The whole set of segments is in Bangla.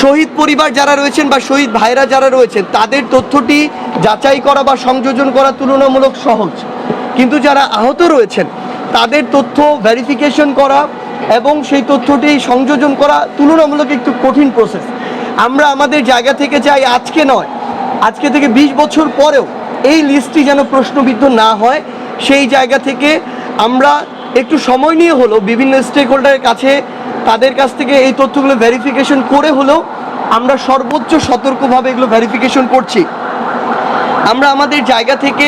শহীদ পরিবার যারা রয়েছেন বা শহীদ ভাইরা যারা রয়েছেন তাদের তথ্যটি যাচাই করা বা সংযোজন করা তুলনামূলক সহজ, কিন্তু যারা আহত রয়েছেন তাদের তথ্য ভেরিফিকেশন করা এবং সেই তথ্যটি সংযোজন করা তুলনামূলক একটু কঠিন প্রসেস। আমরা আমাদের জায়গা থেকে চাই আজকে নয়, আজকে থেকে 20 বছর পরেও এই লিস্টটি যেন প্রশ্নবিদ্ধ না হয়, সেই জায়গা থেকে আমরা একটু সময় নিয়ে হলেও বিভিন্ন স্টেক হোল্ডারের কাছে তাদের কাছ থেকে এই তথ্যগুলো ভেরিফিকেশন করে হলেও আমরা সর্বোচ্চ সতর্কভাবে এগুলো ভেরিফিকেশন করছি। আমরা আমাদের জায়গা থেকে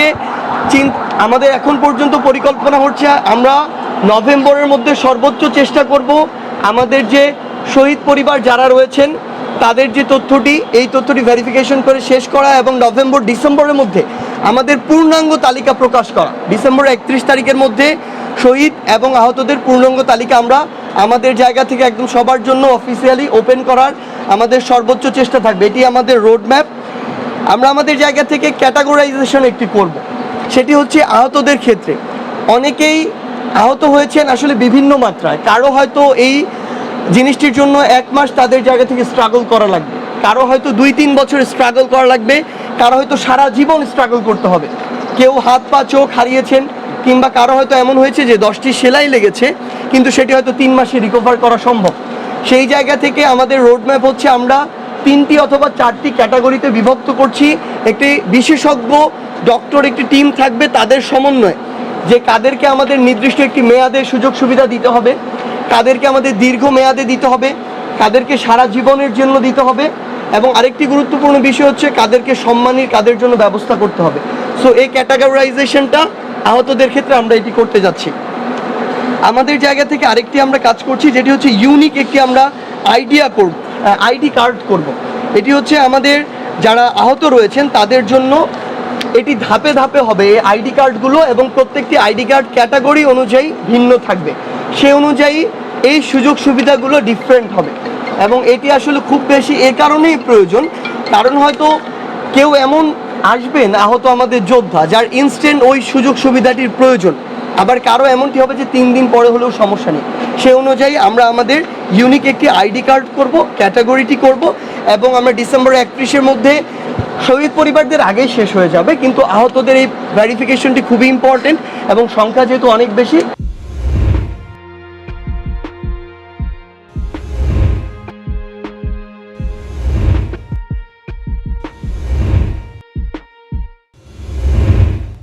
আমাদের এখন পর্যন্ত পরিকল্পনা হচ্ছে আমরা নভেম্বরের মধ্যে সর্বোচ্চ চেষ্টা করব আমাদের যে শহীদ পরিবার যারা রয়েছেন তাদের যে তথ্যটি এই তথ্যটি ভেরিফিকেশন করে শেষ করা এবং ডিসেম্বরের মধ্যে আমাদের পূর্ণাঙ্গ তালিকা প্রকাশ করা। ডিসেম্বর 31 তারিখের মধ্যে শহীদ এবং আহতদের পূর্ণাঙ্গ তালিকা আমরা আমাদের জায়গা থেকে একদম সবার জন্য অফিসিয়ালি ওপেন করার আমাদের সর্বোচ্চ চেষ্টা থাকবে। এটি আমাদের রোডম্যাপ। আমরা আমাদের জায়গা থেকে ক্যাটাগরাইজেশন একটি করব, সেটি হচ্ছে আহতদের ক্ষেত্রে অনেকেই আহত হয়েছেন আসলে বিভিন্ন মাত্রায়। কারো হয়তো এই জিনিসটির জন্য 1 মাস তাদের জায়গা থেকে স্ট্রাগল করা লাগবে, কারো হয়তো 2-3 বছর স্ট্রাগল করা লাগবে, কারো হয়তো সারা জীবন স্ট্রাগল করতে হবে। কেউ হাত পা চোখ হারিয়েছেন, কিংবা কারো হয়তো এমন হয়েছে যে 10টি সেলাই লেগেছে কিন্তু সেটি হয়তো 3 মাসে রিকভার করা সম্ভব। সেই জায়গা থেকে আমাদের রোডম্যাপ হচ্ছে আমরা 3টি অথবা 4টি ক্যাটাগরিতে বিভক্ত করছি। একটি বিশেষজ্ঞ ডক্টর একটি টিম থাকবে, তাদের সমন্বয়ে যে কাদেরকে আমাদের নির্দিষ্ট একটি মেয়াদে সুযোগ সুবিধা দিতে হবে, কাদেরকে আমাদের দীর্ঘ মেয়াদে দিতে হবে, কাদেরকে সারা জীবনের জন্য দিতে হবে, এবং আরেকটি গুরুত্বপূর্ণ বিষয় হচ্ছে কাদেরকে সম্মানীর কাদের জন্য ব্যবস্থা করতে হবে। সো এই ক্যাটাগরাইজেশনটা আহতদের ক্ষেত্রে আমরা এটি করতে যাচ্ছি। আমাদের জায়গা থেকে আরেকটি আমরা কাজ করছি যেটি হচ্ছে ইউনিক একটি আমরা আইডি কার্ড করব। এটি হচ্ছে আমাদের যারা আহত রয়েছেন তাদের জন্য এটি ধাপে ধাপে হবে এই আইডি কার্ডগুলো, এবং প্রত্যেকটি আইডি কার্ড ক্যাটাগরি অনুযায়ী ভিন্ন থাকবে। সে অনুযায়ী এই সুযোগ সুবিধাগুলো ডিফারেন্ট হবে, এবং এটি আসলে খুব বেশি এ কারণেই প্রয়োজন কারণ হয়তো কেউ এমন আসবেন আহত আমাদের যোদ্ধা যার ইনস্ট্যান্ট ওই সুযোগ সুবিধাটির প্রয়োজন, আবার কারো এমনটি হবে যে 3 দিন পরে হলেও সমস্যা নেই। সে অনুযায়ী আমরা আমাদের ইউনিক একটি আইডি কার্ড করব, ক্যাটাগরিটি করব, এবং আমরা ডিসেম্বর 31-এর মধ্যে শহীদ পরিবারদের আগেই শেষ হয়ে যাবে, কিন্তু আহতদের এই ভেরিফিকেশনটি খুবই ইম্পর্টেন্ট এবং সংখ্যা যেহেতু অনেক বেশি